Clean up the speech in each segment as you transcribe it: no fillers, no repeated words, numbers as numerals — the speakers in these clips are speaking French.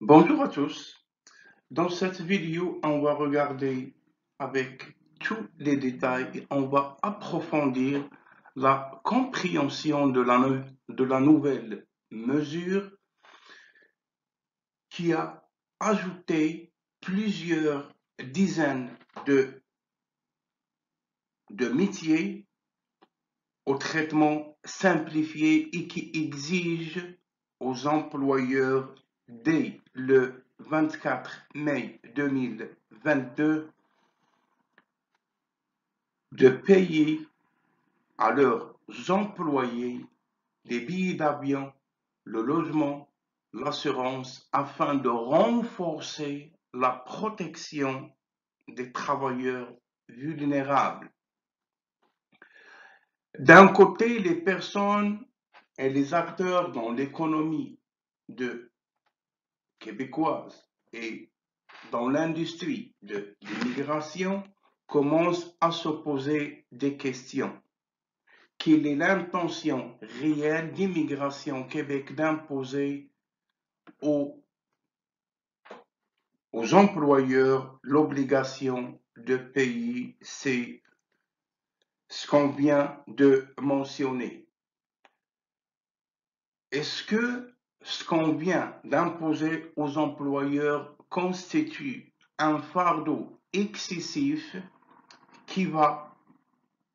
Bonjour à tous. Dans cette vidéo, on va regarder avec tous les détails et on va approfondir la compréhension de la nouvelle mesure qui a ajouté plusieurs dizaines de métiers au traitement simplifié et qui exige aux employeurs dès le 24 mai 2022 de payer à leurs employés les billets d'avion, le logement, l'assurance afin de renforcer la protection des travailleurs vulnérables. D'un côté, les personnes et les acteurs dans l'économie de québécoise et dans l'industrie de l'immigration commencent à se poser des questions. Quelle est l'intention réelle d'Immigration Québec d'imposer aux, aux employeurs l'obligation de payer ce qu'on vient de mentionner? Est-ce que ce qu'on vient d'imposer aux employeurs constitue un fardeau excessif qui va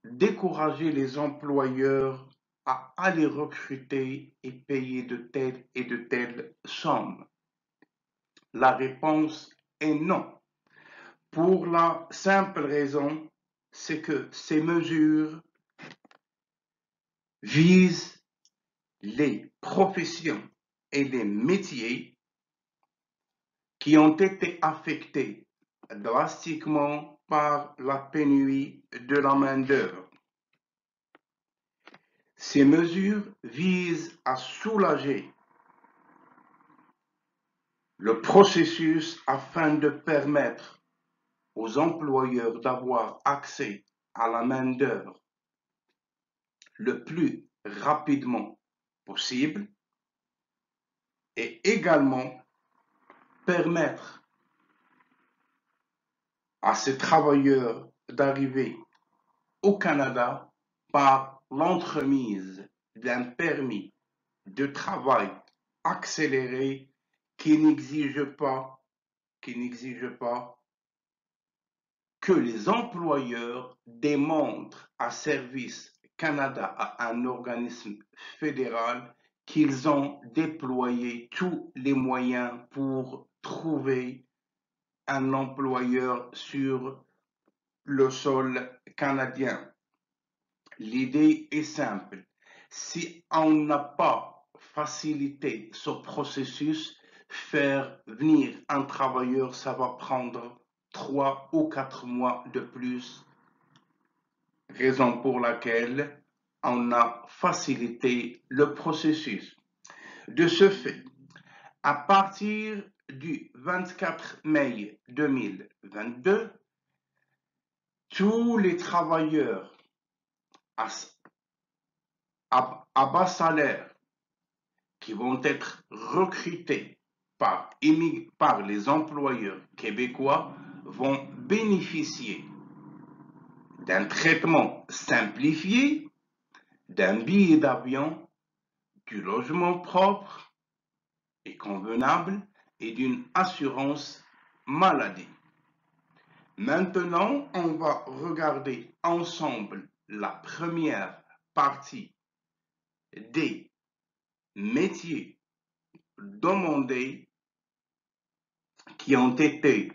décourager les employeurs à aller recruter et payer de telles et de telles sommes? La réponse est non. Pour la simple raison, c'est que ces mesures visent les professions et les métiers qui ont été affectés drastiquement par la pénurie de la main-d'œuvre. Ces mesures visent à soulager le processus afin de permettre aux employeurs d'avoir accès à la main-d'œuvre le plus rapidement possible et également permettre à ces travailleurs d'arriver au Canada par l'entremise d'un permis de travail accéléré qui n'exige pas que les employeurs démontrent à Service Canada, à un organisme fédéral, qu'ils ont déployé tous les moyens pour trouver un employeur sur le sol canadien. L'idée est simple. Si on n'a pas facilité ce processus, faire venir un travailleur, ça va prendre 3 ou 4 mois de plus, raison pour laquelle on a facilité le processus. De ce fait, à partir du 24 mai 2022, tous les travailleurs à bas salaire qui vont être recrutés par les employeurs québécois vont bénéficier d'un traitement simplifié, d'un billet d'avion, du logement propre et convenable et d'une assurance maladie. Maintenant, on va regarder ensemble la première partie des métiers demandés qui ont été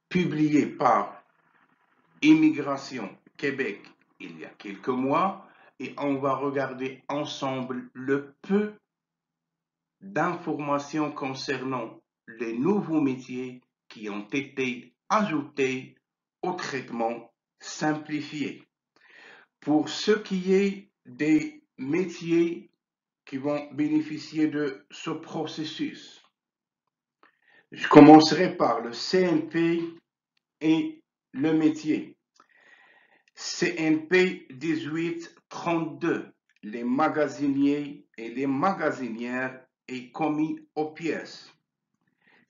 publiés par Immigration Québec il y a quelques mois et on va regarder ensemble le peu d'informations concernant les nouveaux métiers qui ont été ajoutés au traitement simplifié. Pour ce qui est des métiers qui vont bénéficier de ce processus, je commencerai par le CNP et le métier. CNP 1832, les magasiniers et les magasinières et commis aux pièces.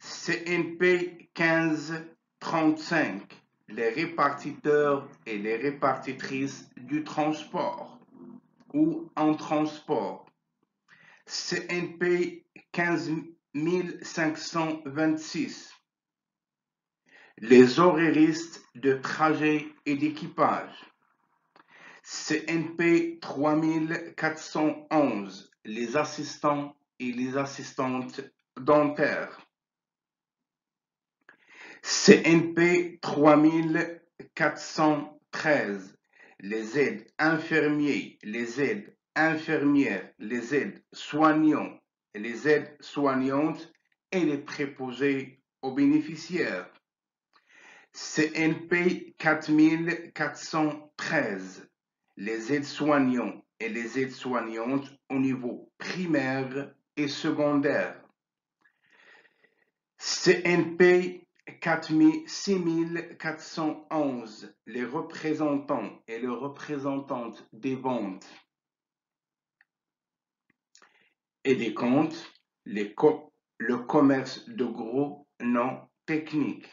CNP 1535, les répartiteurs et les répartitrices du transport ou en transport. CNP 15526, les horaristes de trajet et d'équipage. CNP 3411, les assistants et les assistantes dentaires. CNP 3413, les aides infirmiers, les aides infirmières, les aides soignants, les aides soignantes et les préposés aux bénéficiaires. CNP 4413, les aides-soignants et les aides-soignantes au niveau primaire et secondaire. CNP 6411, les représentants et les représentantes des ventes et des comptes, le commerce de gros non technique.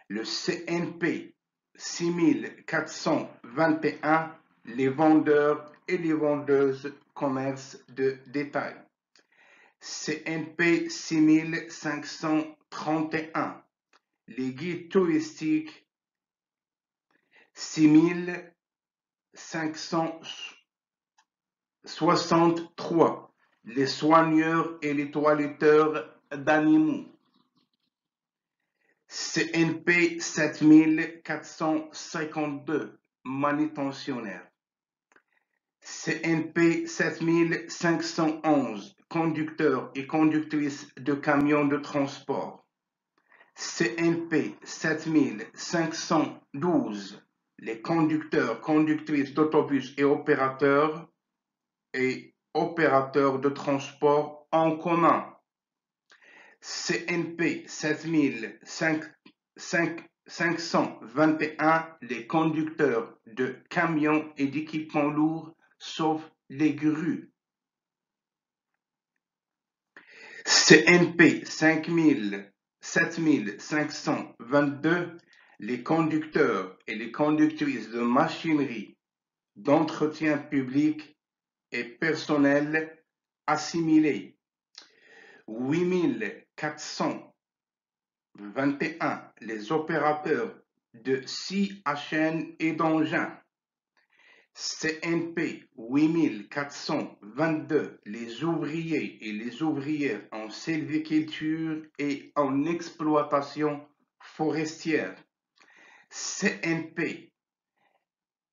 Le CNP 6421, les vendeurs et les vendeuses commerce de détail. CNP 6531, les guides touristiques 6563, les soigneurs et les toiletteurs d'animaux. CNP 7452, manutentionnaire. CNP 7511, conducteurs et conductrices de camions de transport. CNP 7512, les conducteurs, conductrices d'autobus et opérateurs de transport en commun. CNP 7521, les conducteurs de camions et d'équipements lourds, sauf les grues. CNP 7522, les conducteurs et les conductrices de machinerie, d'entretien public et personnel assimilé. 8421, les opérateurs de scie à chaîne et d'engins. CNP 8422, les ouvriers et les ouvrières en sylviculture et en exploitation forestière. CNP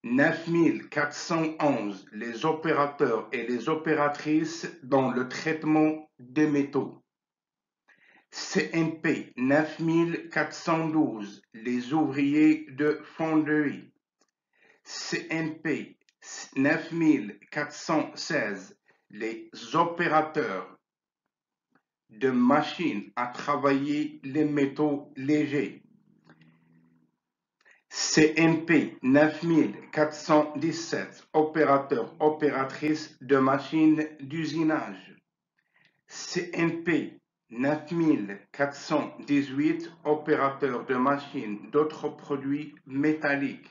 9411, les opérateurs et les opératrices dans le traitement des métaux. CNP 9412, les ouvriers de fonderie. CNP 9416, les opérateurs de machines à travailler les métaux légers. CNP 9417, opérateurs, opératrices de machines d'usinage. CNP 9418, opérateurs de machines d'autres produits métalliques.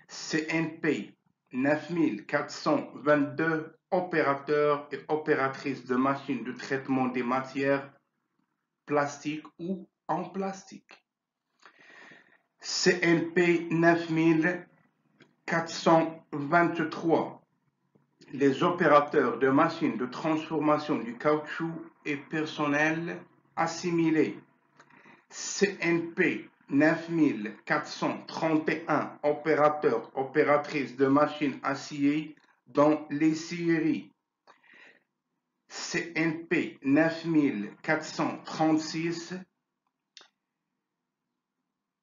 CNP 9422, opérateurs et opératrices de machines de traitement des matières plastiques ou en plastique. CNP 9423, les opérateurs de machines de transformation du caoutchouc et personnel assimilé. CNP 9431, opérateurs, opératrices de machines acier dans les scieries. CNP 9436,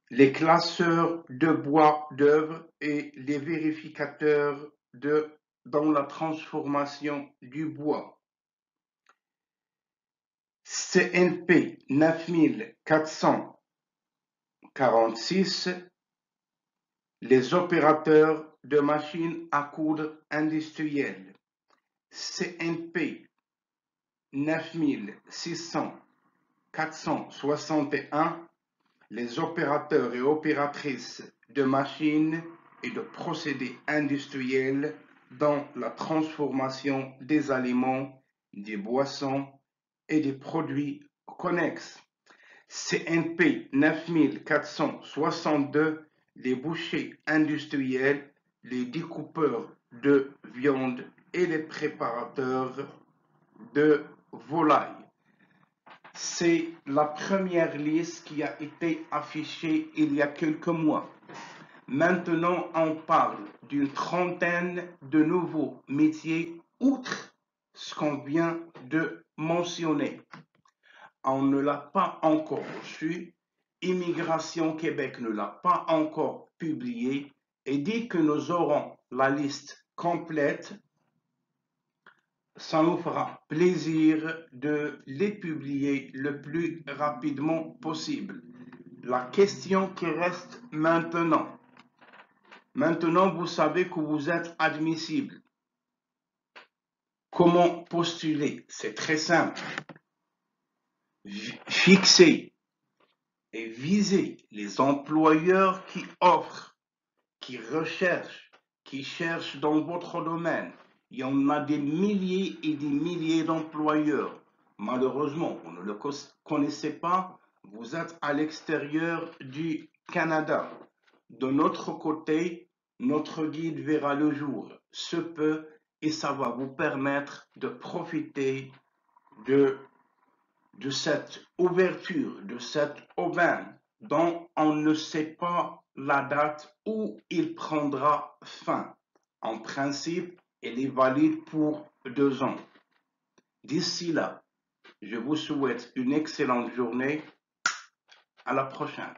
les classeurs de bois d'œuvre et les vérificateurs dans la transformation du bois. CNP 9446, les opérateurs de machines à coudre industrielles. CNP 9600, 461, les opérateurs et opératrices de machines et de procédés industriels dans la transformation des aliments, des boissons et des produits connexes. CNP 9462, les bouchers industriels, les découpeurs de viande et les préparateurs de volaille. C'est la première liste qui a été affichée il y a quelques mois. Maintenant, on parle d'une trentaine de nouveaux métiers outre ce qu'on vient de mentionner. On ne l'a pas encore reçu, Immigration Québec ne l'a pas encore publié, et dès que nous aurons la liste complète, ça nous fera plaisir de les publier le plus rapidement possible. La question qui reste maintenant, vous savez que vous êtes admissible. Comment postuler? C'est très simple. Fixer et viser les employeurs qui offrent, qui recherchent, qui cherchent dans votre domaine. Il y en a des milliers et des milliers d'employeurs. Malheureusement, vous ne le connaissez pas, vous êtes à l'extérieur du Canada. De notre côté, notre guide verra le jour, se peut, et ça va vous permettre de profiter de cette ouverture, de cette aubaine dont on ne sait pas la date où il prendra fin. En principe, elle est valide pour 2 ans. D'ici là, je vous souhaite une excellente journée. À la prochaine.